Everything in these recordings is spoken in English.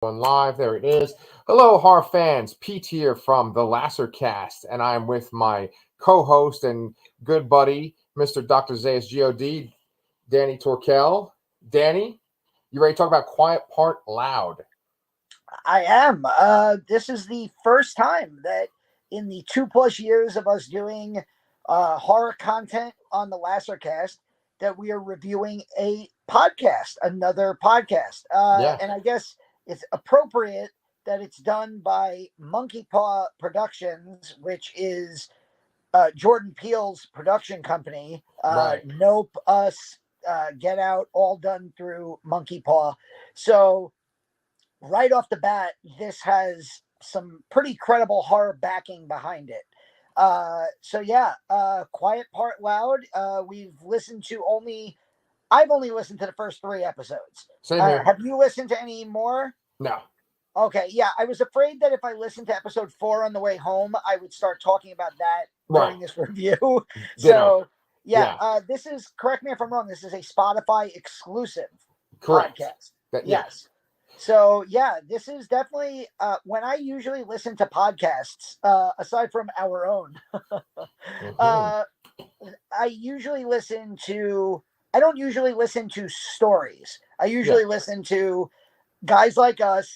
Going live. There it is. Hello, horror fans. Pete here from the Lasser Cast, and I'm with my co-host and good buddy, Mr. Dr. Zayas God, Danny Torkel. Danny, you ready to talk about Quiet Part Loud? I am. This is the first time that in the 2+ years of us doing horror content on the Lassercast that we are reviewing a podcast, another podcast. Yeah. And I guess it's appropriate that it's done by Monkeypaw Productions, which is Jordan Peele's production company. Right. Nope, Us, Get Out, all done through Monkeypaw. So right off the bat, this has some pretty credible horror backing behind it. Quiet Part Loud. I've only listened to the first 3 episodes. Same here. Have you listened to any more? No. Okay, yeah. I was afraid that if I listened to episode 4 on the way home, I would start talking about that during this review. This is, correct me if I'm wrong, this is a Spotify exclusive podcast. Yes. So, this is definitely, when I usually listen to podcasts, aside from our own, I don't usually listen to stories. I usually listen to guys like us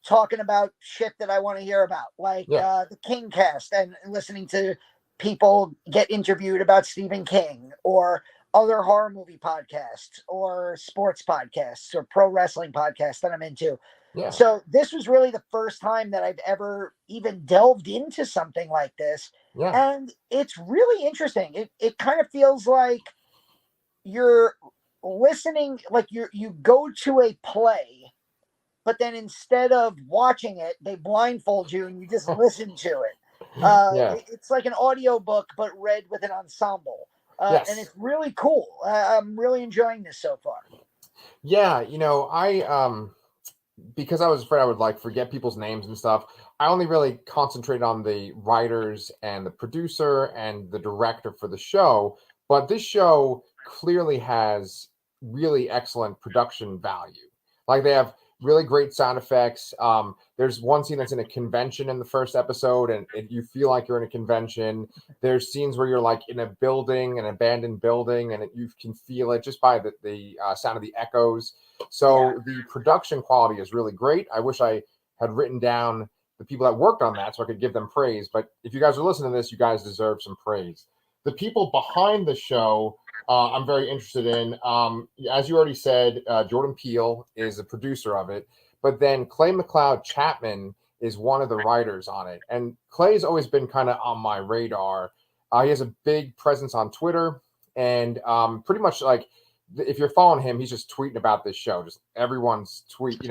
talking about shit that I want to hear about, like the King Cast, and listening to people get interviewed about Stephen King, or other horror movie podcasts, or sports podcasts, or pro wrestling podcasts that I'm into. Yeah. So this was really the first time that I've ever even delved into something like this. Yeah. And it's really interesting. It kind of feels like you're listening, like you go to a play, but then instead of watching it, they blindfold you and you just listen to it. It's like an audio book, but read with an ensemble. And it's really cool. I'm really enjoying this so far. Yeah, I because I was afraid I would forget people's names and stuff, I only really concentrated on the writers and the producer and the director for the show. But this show clearly has really excellent production value. Like, they have really great sound effects. There's one scene that's in a convention in the first episode, and you feel like you're in a convention. There's scenes where you're in a building, an abandoned building, and you can feel it just by the sound of the echoes. So the production quality is really great. I wish I had written down the people that worked on that so I could give them praise. But if you guys are listening to this, you guys deserve some praise. The people behind the show, I'm very interested in. As you already said, Jordan Peele is the producer of it, but then McLeod Chapman is one of the writers on it. And Clay's always been kind of on my radar. He has a big presence on Twitter, and pretty much if you're following him, he's just tweeting about this show. Just everyone's tweet,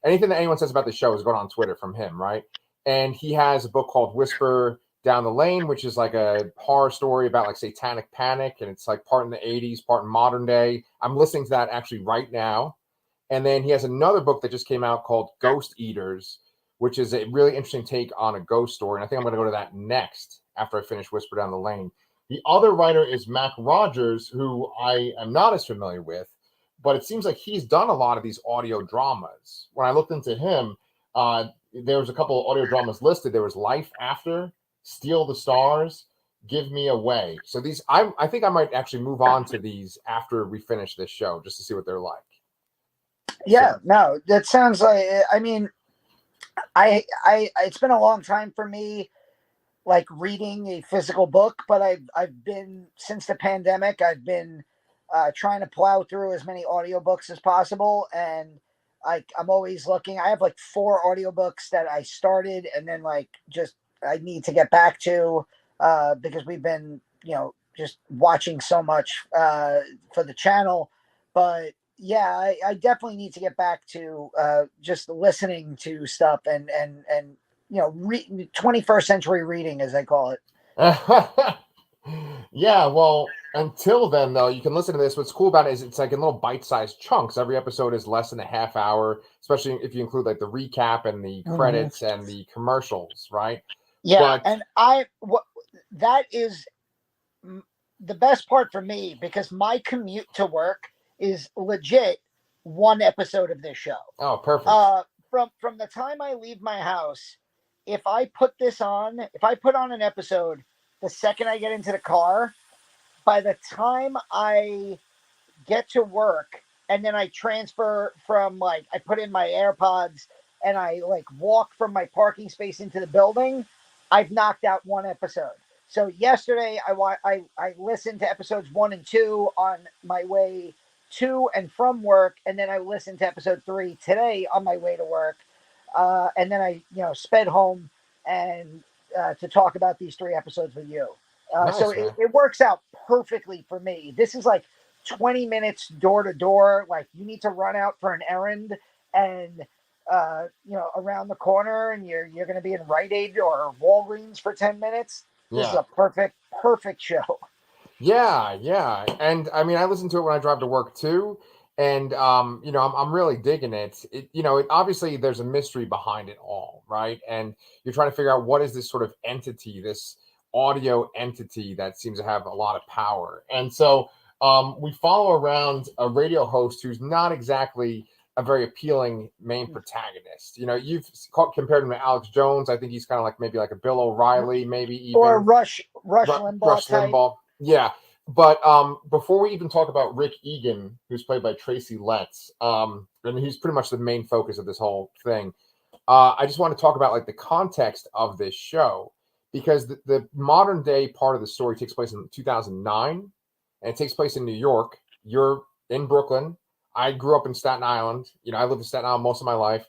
anything that anyone says about the show is going on Twitter from him, right? And he has a book called Whisper Down the Lane, which is like a horror story about satanic panic, and it's part in the 80s, part in modern day. I'm listening to that actually right now. And then he has another book that just came out called Ghost Eaters, which is a really interesting take on a ghost story. And I think I'm going to go to that next after I finish Whisper Down the Lane. The other writer is Mac Rogers, who I am not as familiar with, but it seems like he's done a lot of these audio dramas. When I looked into him, there was a couple of audio dramas listed. There was Life After, Steal the Stars, Give Me Away. So these, I think I might actually move on to these after we finish this show, just to see what they're like. No, that sounds like, I mean, it's been a long time for me, reading a physical book, but I've been, since the pandemic, I've been trying to plow through as many audiobooks as possible. And I'm always looking. I have 4 audiobooks that I started, and then I need to get back to, because we've been, just watching so much for the channel. But I definitely need to get back to just listening to stuff and 21st century reading, as they call it. Yeah, well, until then, though, you can listen to this. What's cool about it is it's in little bite-sized chunks. Every episode is less than a half hour, especially if you include the recap and the credits and the commercials, right? Yeah, and that is the best part for me, because my commute to work is legit one episode of this show. Oh, perfect. from the time I leave my house, if I put on an episode, the second I get into the car, by the time I get to work and then I transfer from like I put in my AirPods and I like walk from my parking space into the building, I've knocked out one episode. So yesterday I listened to episodes 1 and 2 on my way to and from work, and then I listened to episode 3 today on my way to work, and then I sped home and to talk about these 3 episodes with you. So Nice, man. it works out perfectly for me. This is like 20 minutes door to door. Like you need to run out for an errand and around the corner, and you're going to be in Rite Aid or Walgreens for 10 minutes. This is Yeah. a perfect show. Yeah. And I mean, I listen to it when I drive to work too. And I'm really digging it. It obviously there's a mystery behind it all, right? And you're trying to figure out what is this sort of entity, this audio entity that seems to have a lot of power. And so we follow around a radio host who's not exactly a very appealing main protagonist. You've compared him to Alex Jones. I think he's kind of like maybe like a Bill O'Reilly, maybe even or Rush Limbaugh Rush type. Limbaugh. Yeah. But before we even talk about Rick Egan, who's played by Tracy Letts, and he's pretty much the main focus of this whole thing, I just want to talk about like the context of this show, because the modern day part of the story takes place in 2009, and it takes place in New York. You're in Brooklyn. I grew up in Staten Island. I lived in Staten Island most of my life.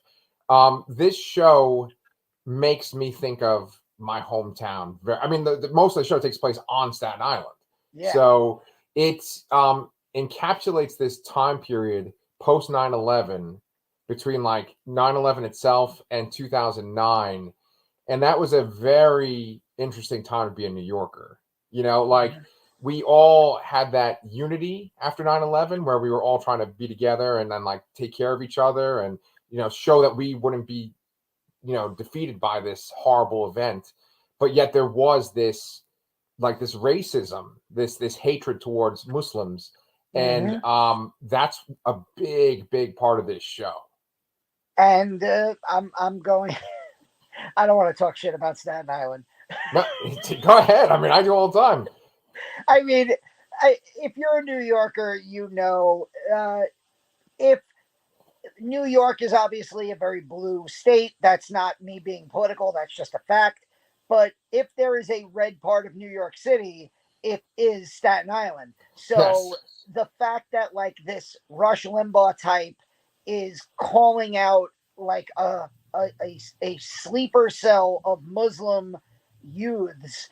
This show makes me think of my hometown. I mean, the most of the show takes place on Staten Island. Yeah. So it encapsulates this time period post 9/11 between like 9/11 itself and 2009. And that was a very interesting time to be a New Yorker. Like we all had that unity after 9/11 where we were all trying to be together and then like take care of each other and, show that we wouldn't be, defeated by this horrible event. But yet there was this racism, this hatred towards Muslims. And that's a big part of this show. And I'm going. I don't want to talk shit about Staten Island. No, go ahead. I mean, I do all the time. I mean, if you're a New Yorker, if New York is obviously a very blue state. That's not me being political. That's just a fact. But if there is a red part of New York City, it is Staten Island. So Yes. The fact that like this Rush Limbaugh type is calling out like a sleeper cell of Muslim youths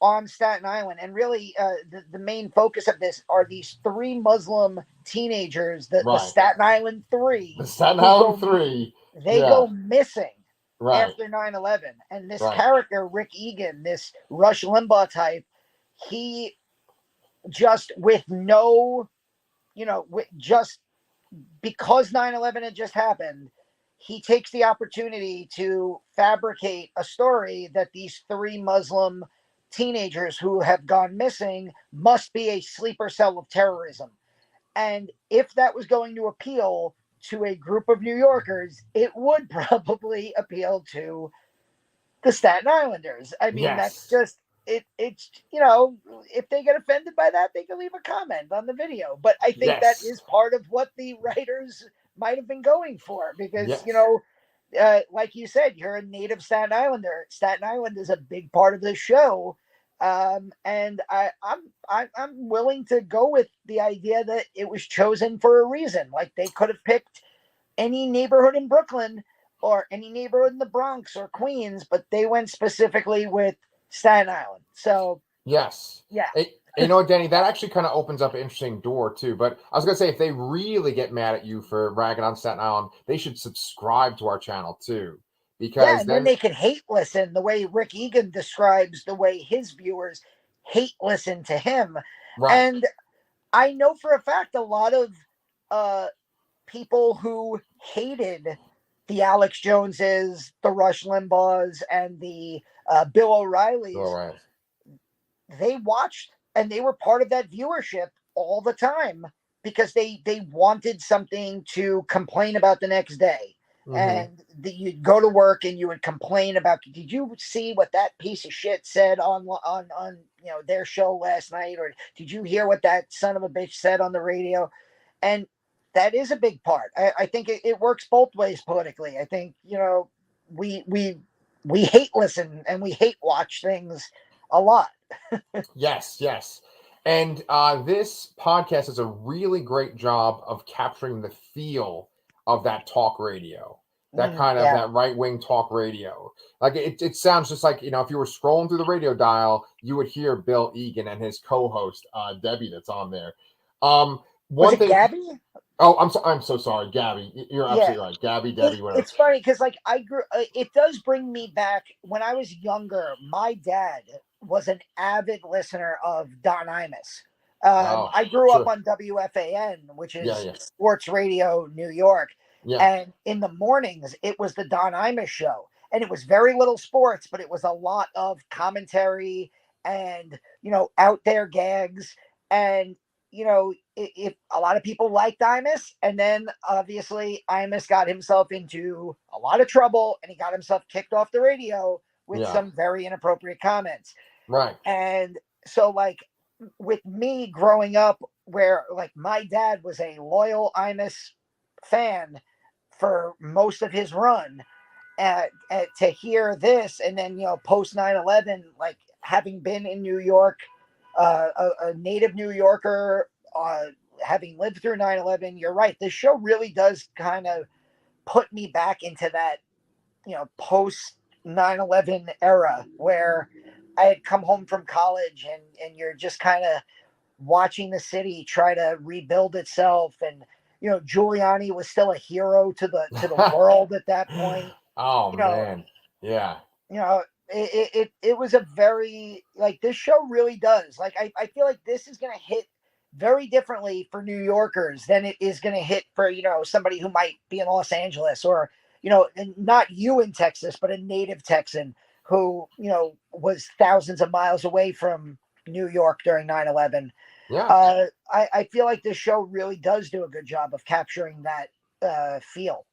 on Staten Island, and really the main focus of this are these 3 Muslim teenagers, the Staten Island 3. The Staten Island 3. They go missing after 9/11, and this character Rick Egan, this Rush Limbaugh type, he just with no, just because 9/11 had just happened, he takes the opportunity to fabricate a story that these 3 Muslim teenagers who have gone missing must be a sleeper cell of terrorism. And if that was going to appeal to a group of New Yorkers, it would probably appeal to the Staten Islanders. I mean, that's just it. It's if they get offended by that, they can leave a comment on the video. But I think that is part of what the writers might have been going for, because like you said, you're a native Staten Islander. Staten Island is a big part of this show, and I'm willing to go with the idea that it was chosen for a reason. Like they could have picked any neighborhood in Brooklyn or any neighborhood in the Bronx or Queens, but they went specifically with Staten Island. So yes, yeah. Danny, that actually kind of opens up an interesting door too. But I was gonna say, if they really get mad at you for ragging on Staten Island, they should subscribe to our channel too, because then they can hate listen the way Rick Egan describes the way his viewers hate listen to him. Right. And I know for a fact a lot of people who hated the Alex Joneses, the Rush Limbaughs, and the Bill O'Reillys, they watched and they were part of that viewership all the time because they wanted something to complain about the next day. and you'd go to work and you would complain about, did you see what that piece of shit said on their show last night, or did you hear what that son of a bitch said on the radio? And that is a big part. I think it works both ways politically. I think we hate listen and we hate watch things a lot. Yes. And this podcast does a really great job of capturing the feel of that talk radio, that kind of that right-wing talk radio. Like it sounds just like, if you were scrolling through the radio dial, you would hear Bill Egan and his co-host, Debbie, that's on there. Was it Gabby? Oh, I'm so sorry, Gabby. You're absolutely right. Gabby, Debbie, whatever. It's funny because I grew. It does bring me back when I was younger. My dad was an avid listener of Don Imus. I grew up on WFAN, which is sports radio New York. Yeah. And in the mornings, it was the Don Imus show, and it was very little sports, but it was a lot of commentary and out there gags and. If a lot of people liked Imus, and then obviously Imus got himself into a lot of trouble and he got himself kicked off the radio with some very inappropriate comments. Right. And so with me growing up where my dad was a loyal Imus fan for most of his run, to hear this and then, post 9/11, having been in New York, a native New Yorker, having lived through 9/11, you're right. This show really does kind of put me back into that, post 9/11 era where I had come home from college and you're just kind of watching the city try to rebuild itself. And, Giuliani was still a hero to the world at that point. Oh, man. Yeah. It was a very this show really does I feel like this is going to hit very differently for New Yorkers than it is going to hit for somebody who might be in Los Angeles or not you in Texas but a native Texan who was thousands of miles away from New York during 9/11. I feel like this show really does do a good job of capturing that feel.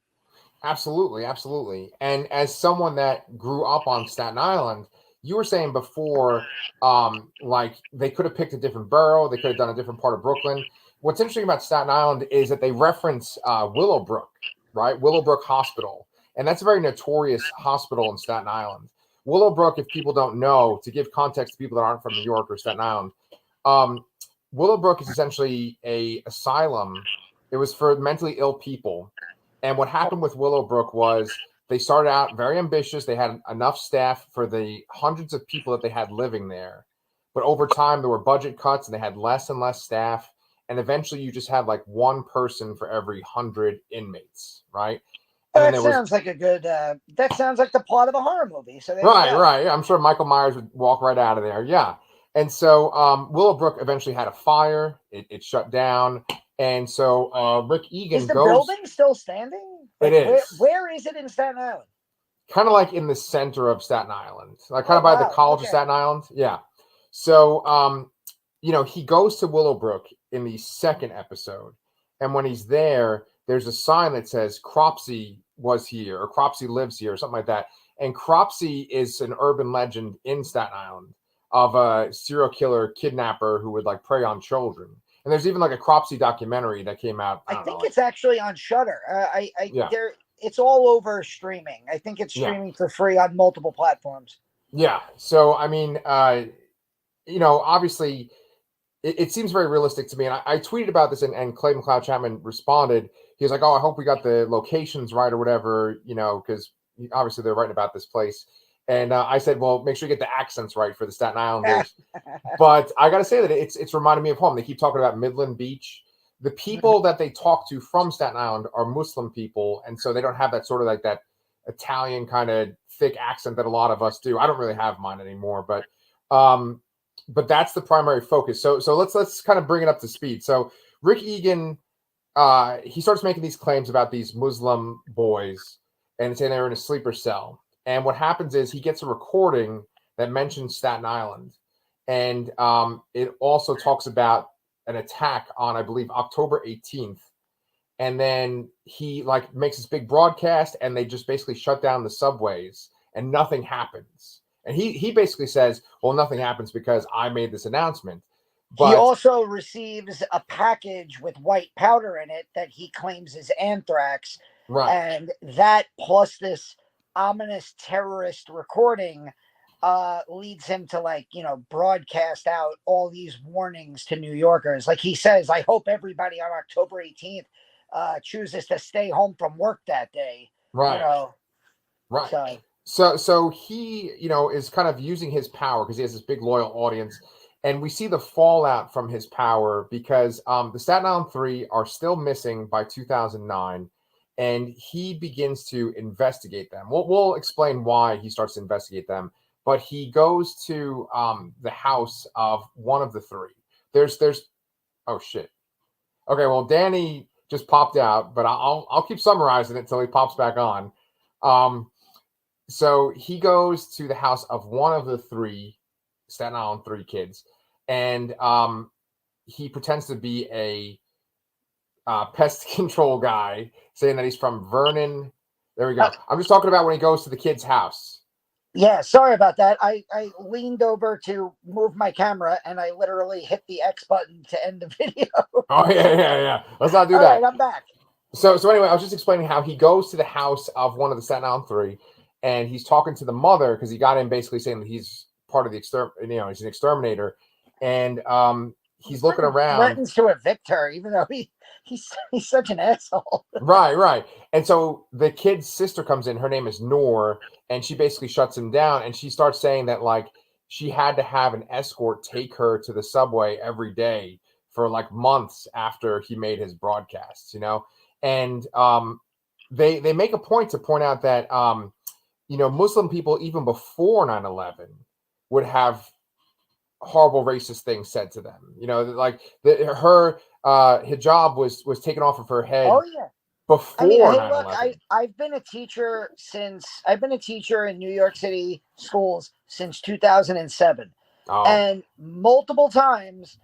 Absolutely. And as someone that grew up on Staten Island, you were saying before, they could have picked a different borough. They could have done a different part of Brooklyn. What's interesting about Staten Island is that they reference Willowbrook, right? Willowbrook Hospital. And that's a very notorious hospital in Staten Island. Willowbrook, if people don't know, to give context to people that aren't from New York or Staten Island, Willowbrook is essentially a asylum. It was for mentally ill people. And what happened with Willowbrook was they started out very ambitious. They had enough staff for the hundreds of people that they had living there. But over time, there were budget cuts and they had less and less staff. And eventually you just had one person for every 100 inmates, right? And that sounds like a good, that sounds like the plot of a horror movie. So right. I'm sure Michael Myers would walk right out of there. Yeah. And so Willowbrook eventually had a fire. It shut down. And so Rick Egan is the building still standing? It is. Where is it in Staten Island? Kind of in the center of Staten Island, kind of by the College of Staten Island. Yeah. So, he goes to Willowbrook in the second episode. And when he's there, there's a sign that says Cropsey was here or Cropsey lives here or something like that. And Cropsey is an urban legend in Staten Island of a serial killer kidnapper who would prey on children. And there's even a Cropsey documentary that came out. I think it's actually on Shudder. It's all over streaming. I think it's streaming for free on multiple platforms. Yeah. So, I mean, obviously it seems very realistic to me. And I tweeted about this and Clay McLeod Chapman responded. He was like, "Oh, I hope we got the locations right or whatever, because obviously they're writing about this place." And I said, well, make sure you get the accents right for the Staten Islanders. But I got to say that it's reminded me of home. They keep talking about Midland Beach. The people that they talk to from Staten Island are Muslim people. And so they don't have that sort of that Italian kind of thick accent that a lot of us do. I don't really have mine anymore, but that's the primary focus. So let's kind of bring it up to speed. So Rick Egan, he starts making these claims about these Muslim boys and saying they're in a sleeper cell. And what happens is he gets a recording that mentions Staten Island. And it also talks about an attack on, I believe, October 18th. and then he like makes this big broadcast, and they just basically shut down the subways, and nothing happens. And he basically says, well, nothing happens because I made this announcement. He But also receives a package with white powder in it that he claims is anthrax. right, And that plus this ominous terrorist recording leads him to, like, broadcast out all these warnings to New Yorkers. Like he says, I hope everybody on October 18th chooses to stay home from work that day. You right, know, right. so So he, is kind of using his power because he has this big loyal audience, and we see the fallout from his power because the Staten Island Three are still missing by 2009, and he begins to investigate them. We'll explain why he starts to investigate them, but he goes to the house of one of the three. There's oh shit. Okay, well Danny just popped out, but I'll keep summarizing it until he pops back on. Um, so he goes to the house of one of the three Staten Island Three kids, and he pretends to be a pest control guy, saying that he's from Vernon. There we go. I'm just talking about when he goes to the kid's house. yeah, sorry about that. I leaned over to move my camera and I literally hit the X button to end the video. Oh yeah. Let's not do All that. right, I'm back. So anyway, I was just explaining how he goes to the house of one of the Staten Island Three, and he's talking to the mother because he got in basically saying that he's part of the he's an exterminator, and he's looking around. Threatens to evict her, even though he's such an asshole. Right. And so the kid's sister comes in. Her name is Noor, and she basically shuts him down. And she starts saying that like she had to have an escort take her to the subway every day for like months after he made his broadcasts. And they make a point to point out that Muslim people even before 9/11 would have horrible racist things said to them. Like her hijab was taken off of her head Oh yeah. I mean, before hey, look, 9/11. I've been a teacher in New York City schools since 2007, Oh, and multiple times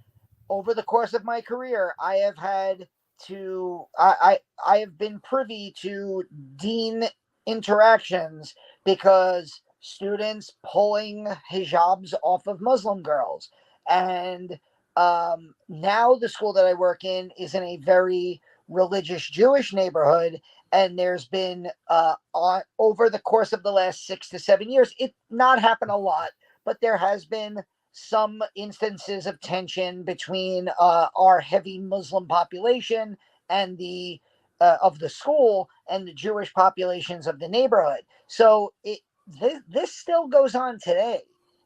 over the course of my career, I have had to I have been privy to dean interactions because students pulling hijabs off of Muslim girls. And now the school that I work in is in a very religious Jewish neighborhood, and there's been over the course of the last 6 to 7 years, it not happened a lot, but there has been some instances of tension between our heavy Muslim population and the of the school and the Jewish populations of the neighborhood. So this still goes on today.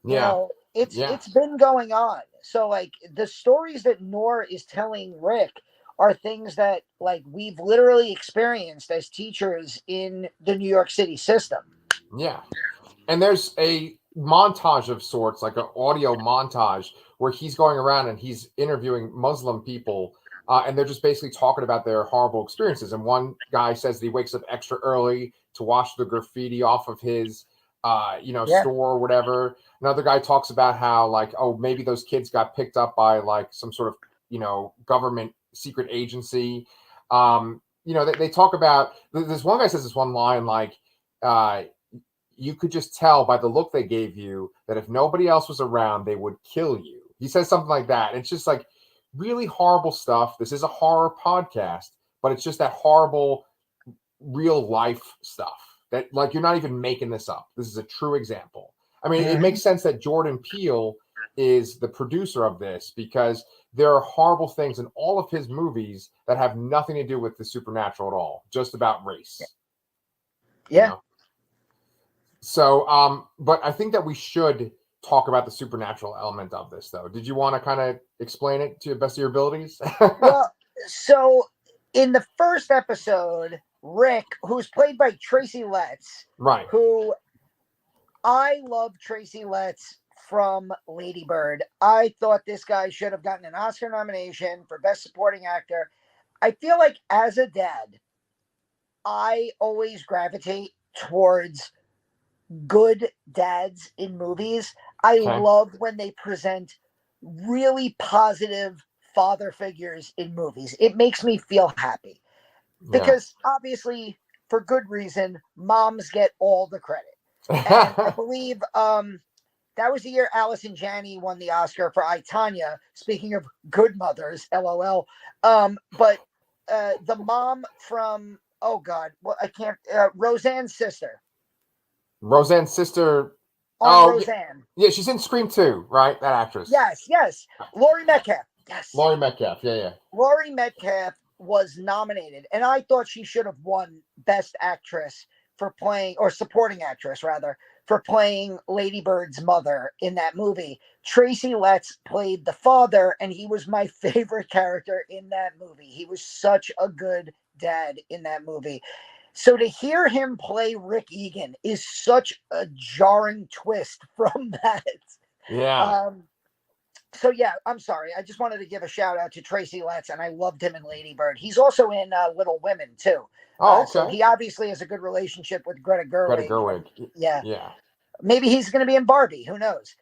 yeah, yeah, It's been going on. So like the stories that Noor is telling Rick are things that like we've literally experienced as teachers in the New York City system. yeah. And there's a montage of sorts, like an audio montage, where he's going around and he's interviewing Muslim people, and they're just basically talking about their horrible experiences. And one guy says that he wakes up extra early to wash the graffiti off of his, Yeah. store or whatever. Another guy talks about how, like, oh, maybe those kids got picked up by like some sort of, government secret agency. They talk about this one guy says this one line like, you could just tell by the look they gave you that if nobody else was around, they would kill you. He says something like that. It's just like really horrible stuff. This is a horror podcast, but it's just that horrible real life stuff that like you're not even making this up. This is a true example. I mean, it makes sense that Jordan Peele is the producer of this because there are horrible things in all of his movies that have nothing to do with the supernatural at all, just about race. Yeah. So, but I think that we should talk about the supernatural element of this, though. Did you want to kind of explain it to the best of your abilities? Well, so in the first episode, Rick, who's played by Tracy Letts, Right. who I love Tracy Letts from Lady Bird. I thought this guy should have gotten an Oscar nomination for Best Supporting Actor. I feel like as a dad, I always gravitate towards good dads in movies. I Okay. love when they present really positive father figures in movies. It makes me feel happy. because obviously, for good reason, moms get all the credit. And I believe that was the year Allison Janney won the Oscar for I, Tonya. Speaking of good mothers, LOL. But the mom from, oh God, well, I can't, Roseanne's sister. Roseanne's sister. Roseanne. Yeah, she's in Scream 2, right? That actress. Yes. Laurie Metcalf. Yes. Laurie Metcalf, yeah. Laurie Metcalf was nominated, and I thought she should have won Best Actress for playing, or Supporting Actress, rather, for playing Lady Bird's mother in that movie. Tracy Letts played the father, and he was my favorite character in that movie. He was such a good dad in that movie. So to hear him play Rick Egan is such a jarring twist from that. Yeah. So yeah, I'm sorry. I just wanted to give a shout out to Tracy Letts, and I loved him in Lady Bird. He's also in Little Women too. Oh, okay. So he obviously has a good relationship with Greta Gerwig. Yeah. Maybe he's going to be in Barbie. Who knows?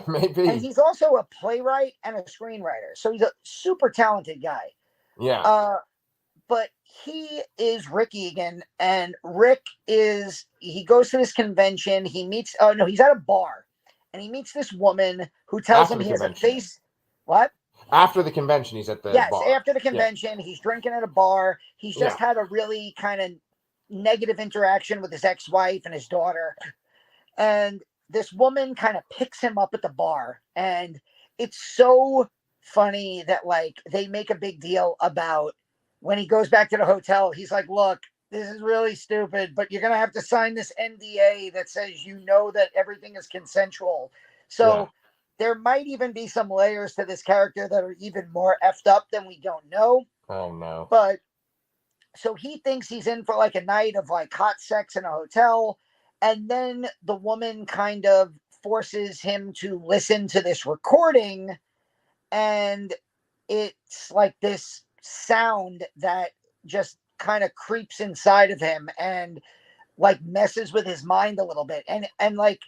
Maybe. And he's also a playwright and a screenwriter. So he's a super talented guy. Yeah. But he is Rick Egan, and he goes to this convention. He's at a bar, and he meets this woman who tells him he has a face. What? After the convention, he's at the bar. Yes, after the convention, he's drinking at a bar. He's just had a really kind of negative interaction with his ex-wife and his daughter. And this woman kind of picks him up at the bar. And it's so funny that, like, they make a big deal about when he goes back to the hotel. He's like, look, this is really stupid, but you're going to have to sign this NDA that says you know that everything is consensual. So there might even be some layers to this character that are even more effed up than we don't know. Oh, no. But so he thinks he's in for like a night of like hot sex in a hotel. And then the woman kind of forces him to listen to this recording. And it's like this sound that just kind of creeps inside of him and like messes with his mind a little bit. And like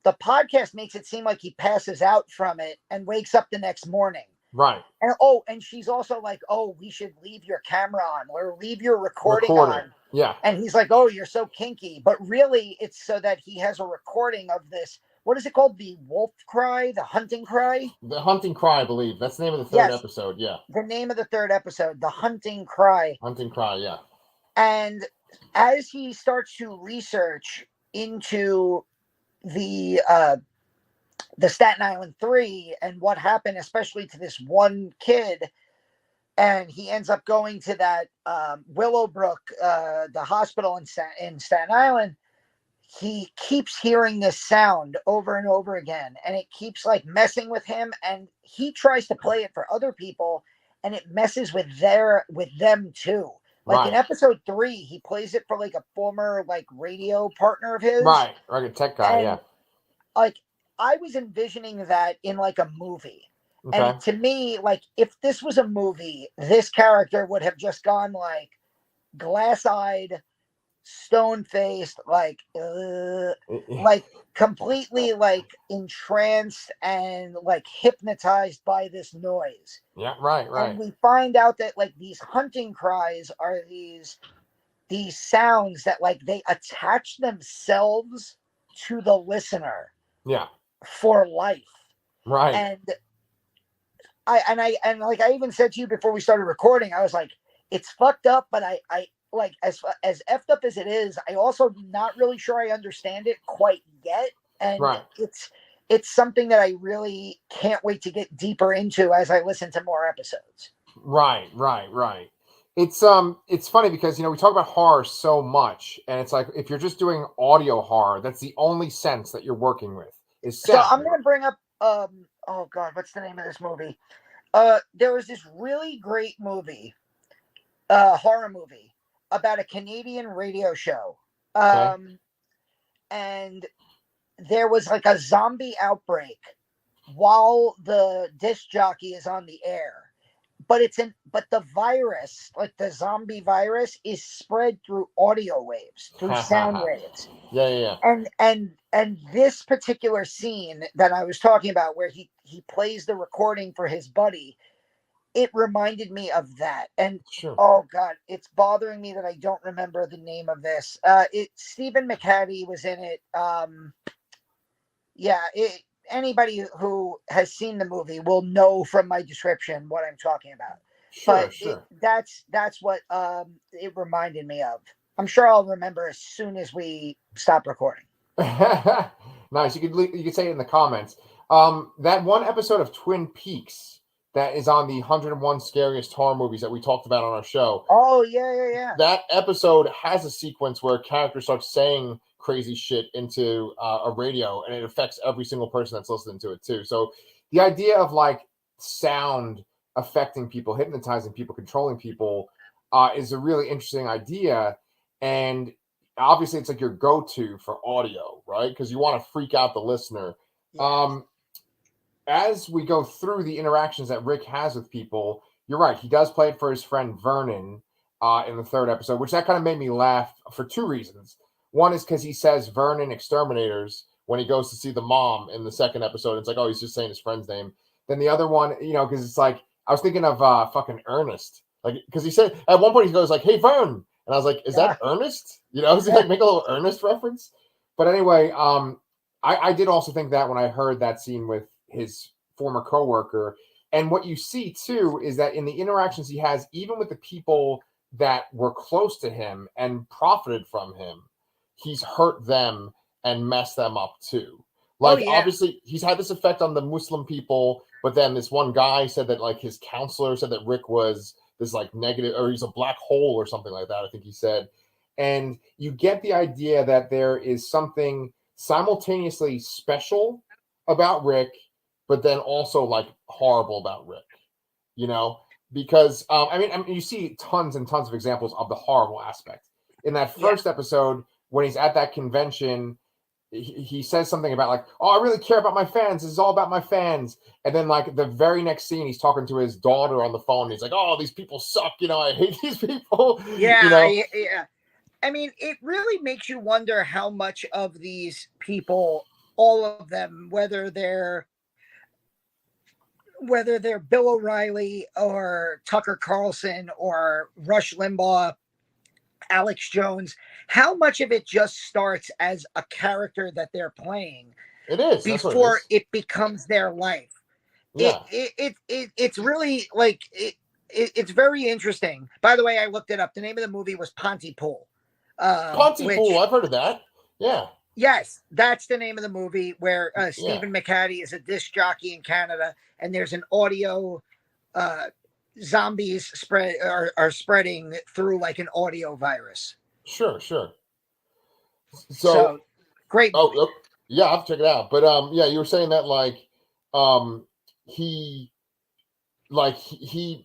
the podcast makes it seem like he passes out from it and wakes up the next morning. Right. And she's also like, oh, we should leave your camera on or leave your recording on. Yeah. And he's like, oh, you're so kinky. But really, it's so that he has a recording of this. What is it called? The wolf cry? The hunting cry? The hunting cry, I believe. That's the name of the third episode. Yeah. The name of the third episode, the hunting cry. Hunting cry, yeah. And as he starts to research into the Staten Island 3 and what happened, especially to this one kid, and he ends up going to that Willowbrook, the hospital in Staten Island. He keeps hearing this sound over and over again, and it keeps like messing with him, and he tries to play it for other people, and it messes with them too. Like in episode 3, he plays it for like a former like radio partner of his. Right, like a tech guy, and, like, I was envisioning that in like a movie. Okay. And to me, like, if this was a movie, this character would have just gone like glass-eyed, stone-faced, like completely like entranced and like hypnotized by this noise. Yeah, right. And we find out that like these hunting cries are these sounds that like they attach themselves to the listener. Yeah. For life. Right. And I even said to you before we started recording, I was like, it's fucked up, but I like as effed up as it is, I also not really sure I understand it quite yet. And it's something that I really can't wait to get deeper into as I listen to more episodes. Right. It's funny because, you know, we talk about horror so much, and it's like if you're just doing audio horror, that's the only sense that you're working with is sound. So I'm going to bring up oh God, what's the name of this movie? There was this really great movie, horror movie about a Canadian radio show. And there was like a zombie outbreak while the disc jockey is on the air. But the virus, like the zombie virus, is spread through audio waves, through sound waves. Yeah. And this particular scene that I was talking about, where he plays the recording for his buddy, it reminded me of that. And Sure. oh god, it's bothering me that I don't remember the name of this. Stephen McHattie was in it. Yeah, anybody who has seen the movie will know from my description what I'm talking about. But Sure. that's what it reminded me of. I'm sure I'll remember as soon as we stop recording. Nice. You could say it in the comments. That one episode of Twin Peaks that is on the 101 scariest horror movies that we talked about on our show. Oh yeah. That episode has a sequence where a character starts saying crazy shit into a radio, and it affects every single person that's listening to it too. So the idea of like sound affecting people, hypnotizing people, controlling people, is a really interesting idea. And obviously, it's like your go-to for audio, right? Because you want to freak out the listener. Yeah. As we go through the interactions that Rick has with people, you're right. He does play it for his friend Vernon in the third episode, which that kind of made me laugh for two reasons. One is because he says Vernon Exterminators when he goes to see the mom in the second episode. It's like, oh, he's just saying his friend's name. Then the other one, because it's like, I was thinking of fucking Ernest. Like, because he said, at one point he goes like, hey, Vern. And I was like, is that Ernest? Does he like make a little Ernest reference? But anyway, I did also think that when I heard that scene with his former coworker. And what you see too is that in the interactions he has, even with the people that were close to him and profited from him, he's hurt them and messed them up too. Like, obviously, he's had this effect on the Muslim people, but then this one guy said that, like, his counselor said that Rick was this, like, negative, or he's a black hole or something like that, I think he said. And you get the idea that there is something simultaneously special about Rick, but then also, like, horrible about Rick, because I mean, you see tons and tons of examples of the horrible aspect. In that first episode, when he's at that convention, he says something about like, oh, I really care about my fans. This is all about my fans. And then like the very next scene, he's talking to his daughter on the phone. He's like, oh, these people suck. I hate these people. Yeah. I mean, it really makes you wonder how much of these people, all of them, whether they're Bill O'Reilly or Tucker Carlson or Rush Limbaugh, Alex Jones, how much of it just starts as a character that they're playing. It is before it becomes their life. Yeah. It's really like it's very interesting. By the way, I looked it up. The name of the movie was Pontypool. Pontypool, I've heard of that. Yeah. Yes, that's the name of the movie where Stephen McHattie is a disc jockey in Canada, and there's an audio zombies are spreading through like an audio virus. Sure. So great movie. Oh, yeah, I'll have to check it out. But yeah, you were saying that like he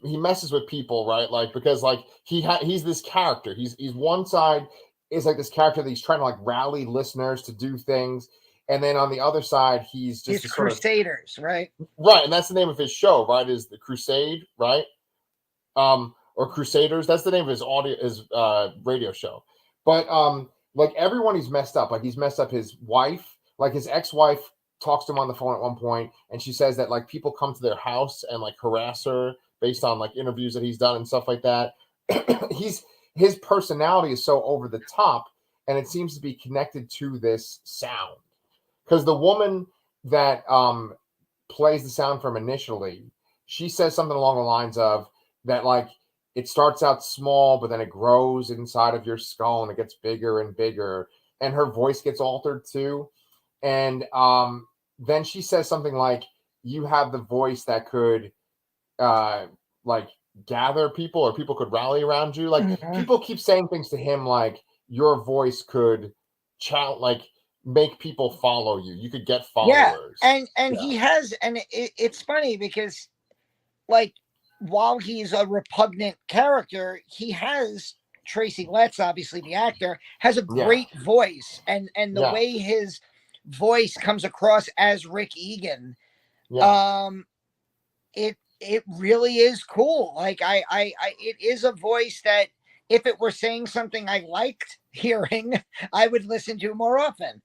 messes with people, right? Like because like he's this character. He's one side is like this character that he's trying to like rally listeners to do things, and then on the other side he's Crusaders, right? Right, and that's the name of his show, right? Is the Crusade, right? Or Crusaders. That's the name of his radio show. But like everyone he's messed up. Like he's messed up his wife. Like his ex-wife talks to him on the phone at one point, and she says that like people come to their house and like harass her based on like interviews that he's done and stuff like that. His personality is so over the top, and it seems to be connected to this sound. Because the woman that plays the sound from initially, she says something along the lines of that, like, it starts out small, but then it grows inside of your skull and it gets bigger and bigger. And her voice gets altered too. And then she says something like, you have the voice that could like gather people, or people could rally around you. Like people keep saying things to him like your voice could make people follow you. You could get followers. He has, and it's funny because like while he's a repugnant character, he has Tracy Letts, obviously the actor, has a great voice, and the way his voice comes across as Rick Egan, it really is cool. Like it is a voice that if it were saying something I liked hearing, I would listen to more often.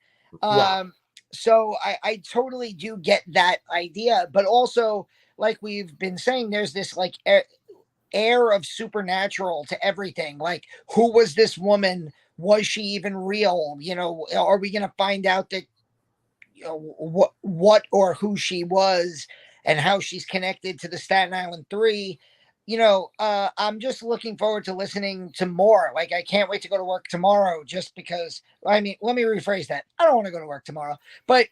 So I totally do get that idea, but also like we've been saying, there's this like air of supernatural to everything. Like, who was this woman? Was she even real? Are we going to find out that what or who she was and how she's connected to the Staten Island Three? I'm just looking forward to listening to more. Like, I can't wait to go to work tomorrow, just because. I mean, let me rephrase that. I don't want to go to work tomorrow, but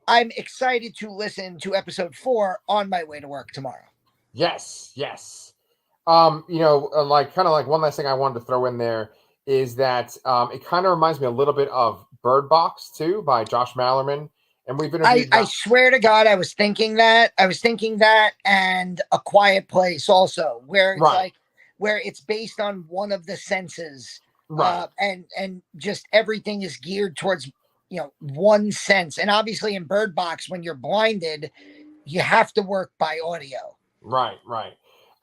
I'm excited to listen to episode 4 on my way to work tomorrow. Yes, yes. Like kind of like one last thing I wanted to throw in there is that it kind of reminds me a little bit of Bird Box too by Josh Mallerman, and we've interviewed. I swear to God, I was thinking that. And A Quiet Place also, where it's Right. where it's based on one of the senses, Right. and just everything is geared towards one sense. And obviously, in Bird Box, when you're blinded, you have to work by audio. Right.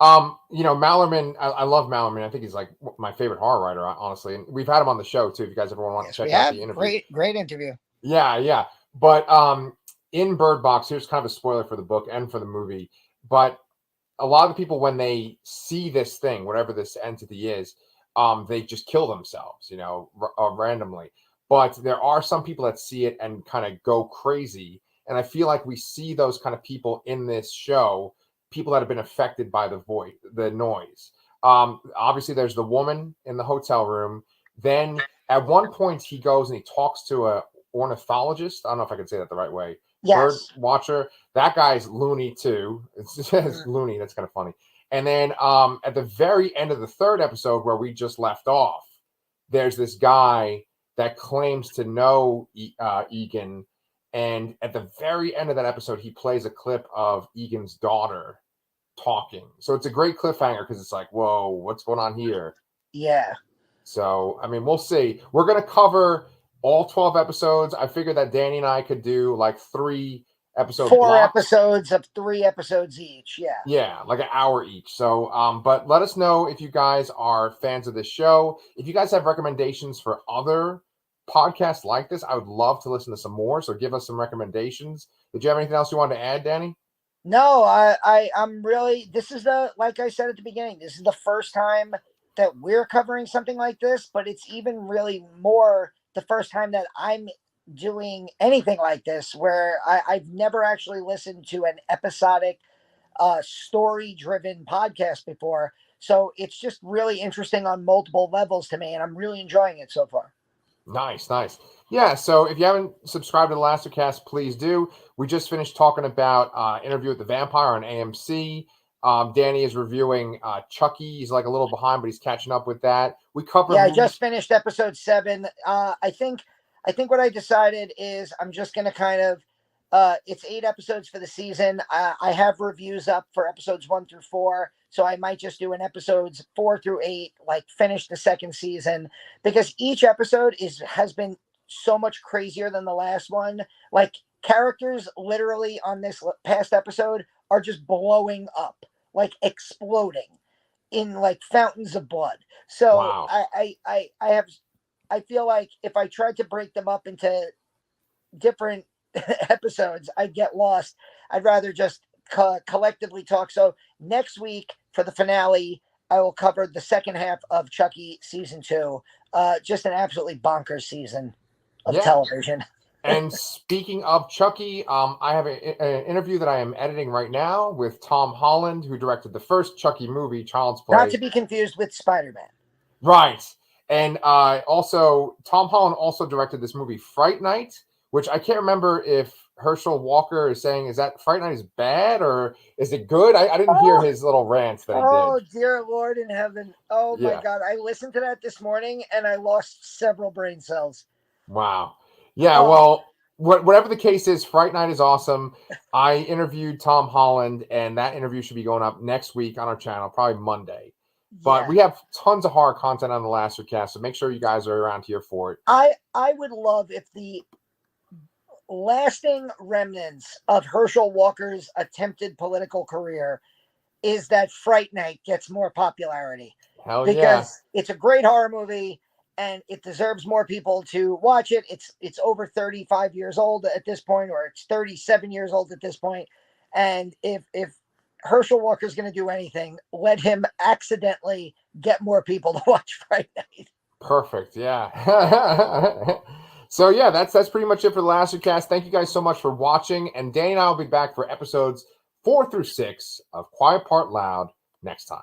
Mallerman, I love Mallerman. I think he's like my favorite horror writer, honestly. And we've had him on the show too. If you guys ever want to check out the interview, great interview. Yeah. But in Bird Box, here's kind of a spoiler for the book and for the movie. But a lot of the people, when they see this thing, whatever this entity is, they just kill themselves, randomly. But there are some people that see it and kind of go crazy. And I feel like we see those kind of people in this show, people that have been affected by the noise. Obviously, there's the woman in the hotel room. Then at one point, he goes and he talks to a ornithologist. I don't know if I can say that the right way. Yes. Bird watcher. That guy's loony too. It's loony. That's kind of funny. And then at the very end of the 3rd episode, where we just left off, there's this guy that claims to know Egan. And at the very end of that episode, he plays a clip of Egan's daughter talking. So it's a great cliffhanger because it's like, whoa, what's going on here? Yeah. So, I mean, we'll see. We're going to cover all 12 episodes. I figured that Danny and I could do like 3 episode 4 blocks. episodes of 3 episodes each. Yeah. Yeah, like an hour each. So, but let us know if you guys are fans of this show. If you guys have recommendations for other podcasts like this, I would love to listen to some more. So give us some recommendations. Did you have anything else you wanted to add, Danny? No, I'm really, this is like I said at the beginning, this is the first time that we're covering something like this, but it's even really more the first time that I'm doing anything like this, where I've never actually listened to an episodic, story-driven podcast before. So it's just really interesting on multiple levels to me, and I'm really enjoying it so far. Nice. Yeah, so if you haven't subscribed to the Lastercast, please do. We just finished talking about Interview with the Vampire on AMC. Danny is reviewing Chucky. He's like a little behind, but he's catching up with that. We covered. Yeah, I just finished episode 7. I think what I decided is I'm just going to kind of, it's 8 episodes for the season. I have reviews up for episodes 1 through 4. So I might just do an episodes 4 through 8, like finish the 2nd season, because each episode has been so much crazier than the last one. Like, characters literally on this past episode are just blowing up, like exploding in like fountains of blood. So wow. I feel like if I tried to break them up into different episodes, I'd get lost. I'd rather just collectively talk. So next week for the finale, I will cover the 2nd half of Chucky season 2. Just an absolutely bonkers season of television. And speaking of Chucky, I have an interview that I am editing right now with Tom Holland, who directed the first Chucky movie, Child's Play. Not to be confused with Spider-Man. Right. And also, Tom Holland also directed this movie, Fright Night, which I can't remember if Herschel Walker is saying, is that Fright Night is bad or is it good? I didn't hear his little rant that he did. Oh, dear Lord in heaven. Oh, my God. I listened to that this morning and I lost several brain cells. Wow. Yeah, well, whatever the case is, Fright Night is awesome. I interviewed Tom Holland, and that interview should be going up next week on our channel, probably Monday. But we have tons of horror content on the Lastercast, so make sure you guys are around here for it. I would love if the lasting remnants of Herschel Walker's attempted political career is that Fright Night gets more popularity. Hell because yeah. It's a great horror movie and it deserves more people to watch it. It's over 35 years old at this point, or it's 37 years old at this point. And if Herschel Walker's going to do anything, let him accidentally get more people to watch Fright Night. Perfect. Yeah. So yeah, that's pretty much it for the Last Cast. Thank you guys so much for watching. And Danny and I will be back for episodes 4 through 6 of Quiet Part Loud next time.